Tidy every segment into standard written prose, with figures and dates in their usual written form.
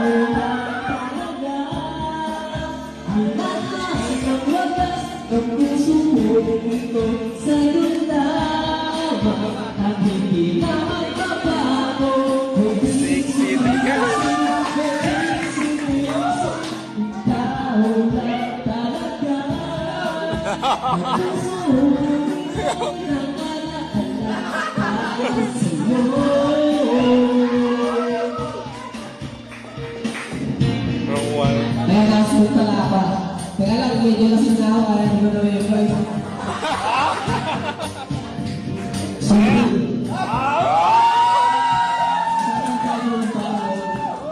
Ang lahat ng wagas ng puso mo ito sa'yo lamang at hindi na magbabago. Sexy ka. Ikaw lang talaga ang puso ng alaala sa'yo. Kaya nasa pala ako. Kaya lang, medyo lasing na ako. Kaya hindi ko na may voice. Sorry. Sarang tayo ng bago.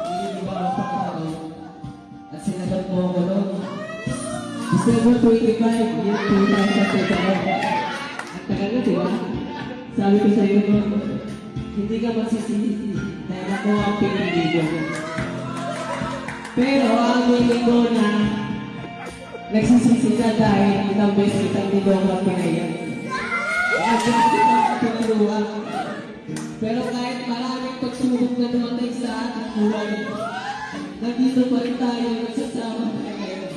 Hindi ba ang pagkakaroon? At sinagot mo ako noon. December 25, year 2000 ako. Ang tagal na, diba? Sabi ko sa'yo noon, hindi ka magsisisi dahil ako ang pinili ko. Pero aminin ko na nagsisisi ka dahil itang beses kitang nilong ang pinayan. At kitang pinuluan. Pero kahit maraming pagsubok na dumatay sa ating buhay, nandito pa rin tayo nagsasama na ngayon.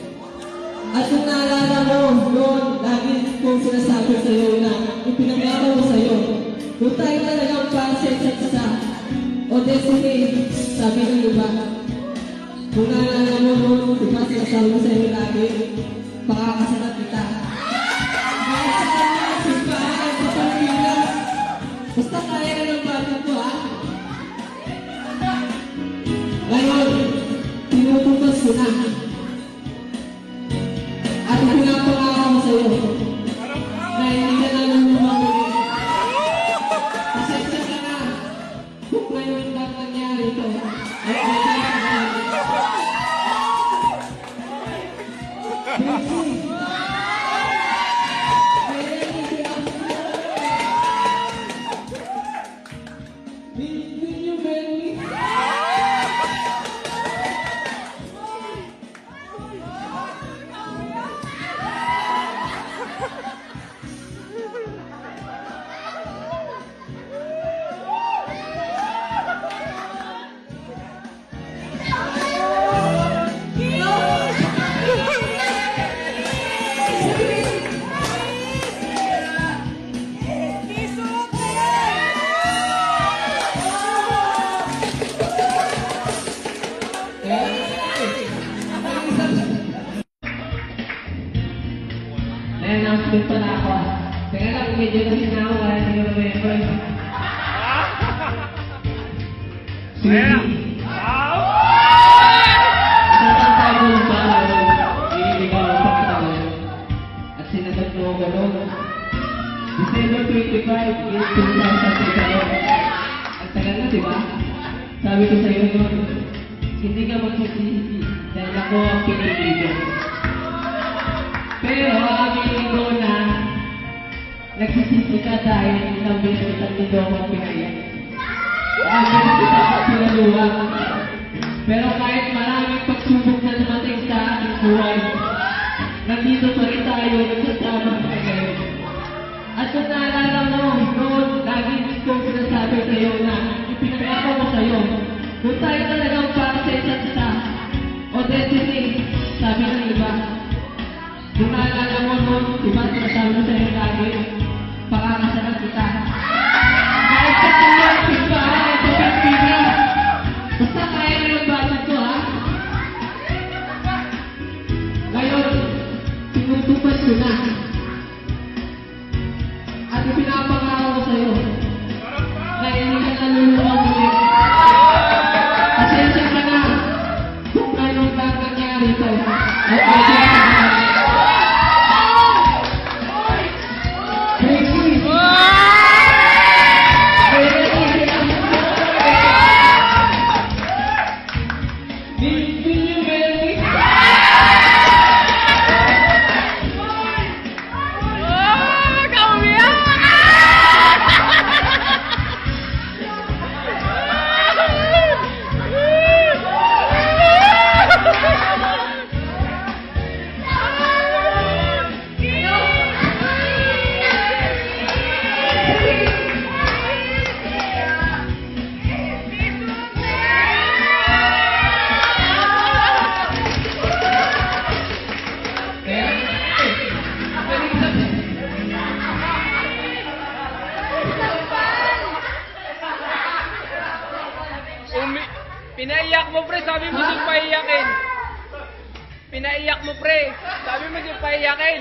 At kung naalala mo, noon, lagi kong sinasabi sa iyo na ipinaglaban ko sa iyo. Kung tayo talagang para sa isa't isa, o destiny, sabi ng iba. Kung naalala mo noon, diba sinasabi ko sa iyo lagi, pakakasalat kita. Kahit sa kanya, simbahan sa Pilipinas, basta kaya na ng batang ko, ha? Ngayon, tinutupas ko na. At pinapangako ko sa iyo, na hindi ka na lumamuli. Pasensya ka na, kung ngayon lang nangyari ito, ay announcement pala ako. Kaya lang, medyo kasi na ako kaya hindi ko na may voice. Isang tayo ng bago, iniligaw ang pagkakaroon. At sinagot mo ako noon. December 25, year 2000 ako. Ang tagal na, diba? Sabi ko sa iyo noon, hindi ka magsisisi dahil ako ang pinili ko. Pero aminin ko na nagsisisi ka dahil ilang beses kitang nilong ang pinaya. Ang beses kita ang pinaluwa. Pero kahit maraming pagsubok na dumating sa ating buhay, nandito pa rin tayo nagsasama ngayon. At kung naalala mo, noon, lagi kong sinasabi sa iyo na ipinagako ko sa iyo, kung tayo talagang para sa isa't isa, o destiny, sabi ng iba. Kung naalala mo noon, diba sinasabi mo sa'yo lagi, pakakasalan kita. Kahit sa kanya, simbahan sa Pilipinas, basta kaya na yung budget ko, ha? Ngayon, tinutupad ko na. At ipinapangako ko sa'yo, na hindi ka nalulungan ulit. Pasensya ka na, kung ngayon lang nangyari ito. At medyo ka na. Pinaiyak mo, pre. Sabi mo yung paiyakin. Pinaiyak mo, pre. Sabi mo yung paiyakin.